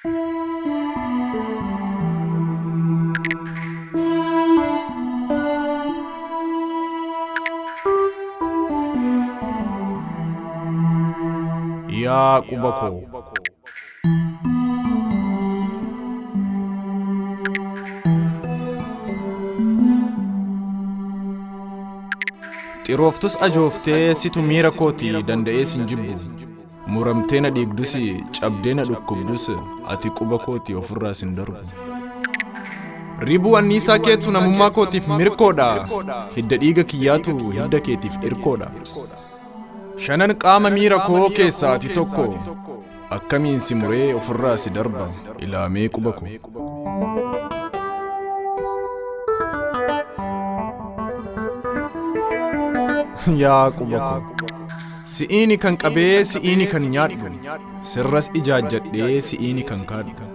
Yaa quba koo. Xirooftus ajooftee situ miira kooti danda'ee sin jibbu. Muramtee na dhiigdusi cabdee na dhukkubdus ati quba kooti ofirraa sin darbu. Ribuu anniisaa keetu namummaa kootiif mirkoodha. Hidda dhiiga kiyyaatu hidda keetiif irkoodha. Shanan qaama miira koo keessaa ati tokko akkamiin si muree ofirraa si darba ilaamee quba koo. Yaa quba koo. Si'iini kan qabee si'iini kan nyaadhu sirras ijaajjadhee si'iini kan kaadhu.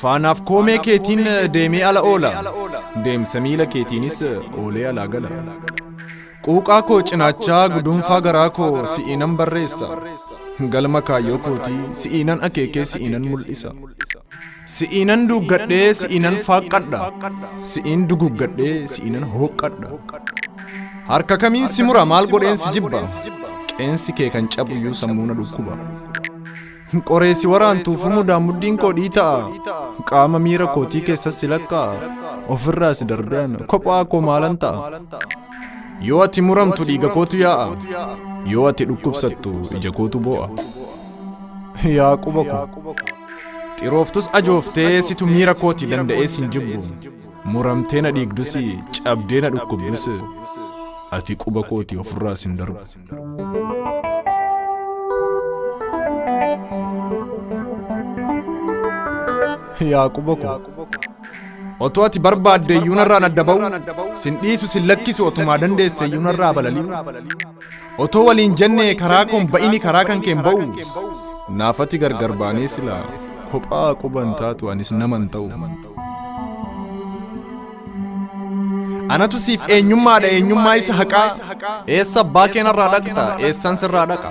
Faanaaf koomee keetiin deemee ala oola deemsa miila keetiinis oolee alaa gala. Quuqaa koo cinaachaa gudunfaa garaa koo si'iinan barreessa. Galma kaayyoo kootii si'iinan akeekee si'iinan mul'isa. Si'iinan duuggadhee si'iinan faaqqadha. Si'iin duguggadhee si'iinan hooqqadha. Harka kamiin si mura maal godheen si jibba. Qeensi kee kan cabuyyuu sammuuna dhukkuba. Qoreesi waraantuufu mudaan muddiin koo dhiita'a. Qaama miira kootii keessas si lakkaa'a. Ofirraa si darbeen kophaa koo maalan ta'a. Yoo ati muramtu dhiiga kootu yaa'a. Yoo ati dhukkubsattu ija kootu boo'a. Yaa quba koo. Xirooftus ajooftee situ miira kooti danda'ee sin jibbu. Muramtee na dhiigdusi cabdee na dhukkubdus ati quba kooti ofirraa sin darbu. Yaa quba koo. Otoo ati barbaadde iyyuu narraa adda ba'u sin dhiisu sin lakkisu otumaa dandeesse iyyuu narraa balali'u. Otoo waliin jennee karaa koon ba'ini karaa kan keen ba'u naafati gargar baanee silaa kophaa quban taatu anis naman ta'u. Anatu siif eenyummaadha eenyummaa isa haqaa. Eessa abbaa keenarraa dhaqxa eessan sirraa dhaqa.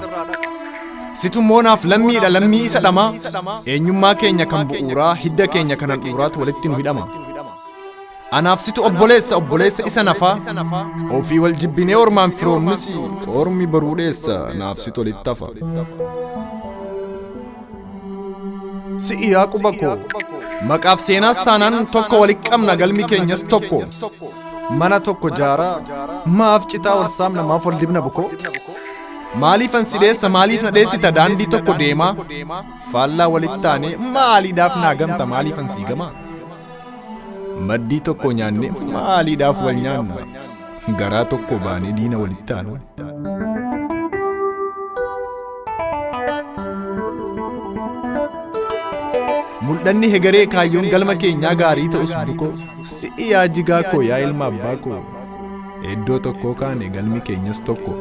Situ moonaaf lammiidha lammii isa dhamaa. Eenyummaa keenya kan bu'uuraa hidda keenya kan handhuuraatu walitti nu hidhama. Anaaf situ obboleessa isa nafaa. Ofii wal jibbinee ormaan firoomnusi ormi baruudheessa naaf situ walitti hafa. Si'i yaa quba koo. Maqaaf seenaas taanaan tokko walitti qabna galmi keenyas tokko. Mana tokko jaaraa maaf citaa wal saamna maaf wal dibna bukoo. Maaliifan si dheessa maaliif na dheessita daandii tokko deemaa. Faallaa walitti taane maaliidhaaf naa gamta maaliifan sii gamaa. Maddii tokko nyaanne maaliidhaaf wal nyaanna. Garaa tokko baanee diina walitti taanu. Mul'anni hegaree kaayyoon galma keenyaa gaarii ta'us bukoo. Si'i yaa jigaa koo yaa ilma abbaa koo. Iddoo tokkoo kaane galmi keenyas tokko.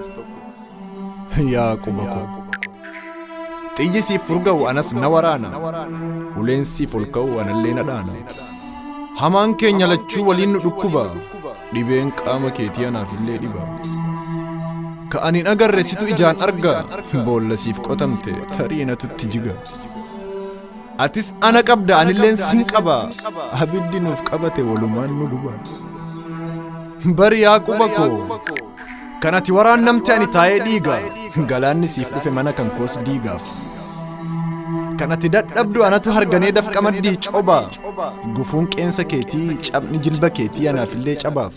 Yaa quba koo. Xiyyi siif furga'u anas na waraana. Uleen siif ol ka'u anallee na dhaana. Hamaan keenya lachuu waliin nu dhukkuba. Dhibeen qaama keetii anaafillee dhiba. Ka'aniin agarre situ ijaan arga. Boolla siif qotamte tarii natutti jiga. Atis ana qabda anilleen sin qaba. Abiddi nuuf qabate walumaan nu guba. Bari yaa quba koo. Kan ati waraannamte ani taa'ee dhiiga. Galaanni siif dhufe mana kan koos diigaaf. Kan ati dadhabdu anatu harganee dafqa maddii coba. Gufuun qeensa keetii cabni jilba keetii anaafillee cabaaf.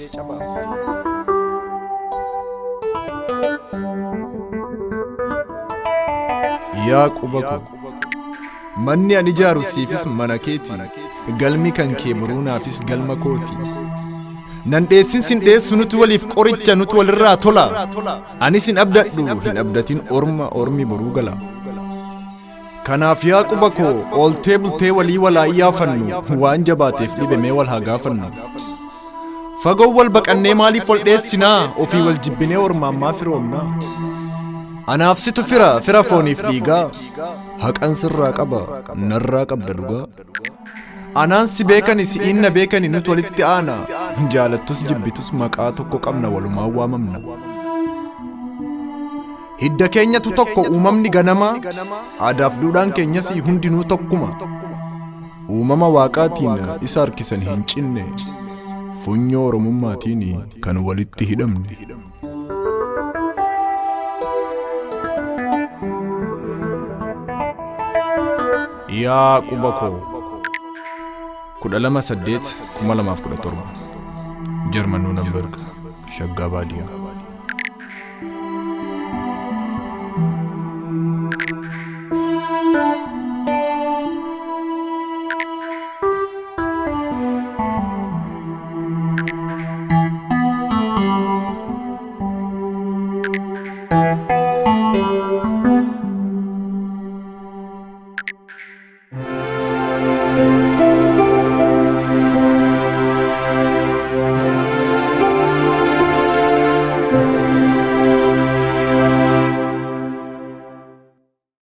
Yaa quba koo. Manni ani ijaaru siifis mana keeti. Galmi kan kee buruunaafis galma kooti. Nan dheessin sin dheessu nuti waliif qoricha nuti walirraa tola. Ani sin abdadhu hin abdatin ormi boruu gala. Kanaaf yaa quba koo ooltee bultee walii walaa iyyafannu waan jabaateef dhibamee wal haa gaafannu. Fagoo wal baqannee maaliif wal dheessinaa ofii wal jibbinee ormaan maa firoomnaa. Anaaf situ fira fooniif dhiigaa. Haqan sirraa qaba narraa qabda dhugaa. Anaan si beekani si'iin na beekani nuti walitti aana. Jaalattus jibbitus maqaa tokko qabna walumaan waamamna. Hidda keenyatu tokko uumamni ganama. Aadaaf duudhaan keenyas hundinuu tokkuma. uumama waaqaatiin isa harkisan hin cinne funyoo oromummaatiin kan walitti hidhamne. Yaa quba koo 12/8/2017 Jarman Nuremberg Shaggaa Baadiyyaa.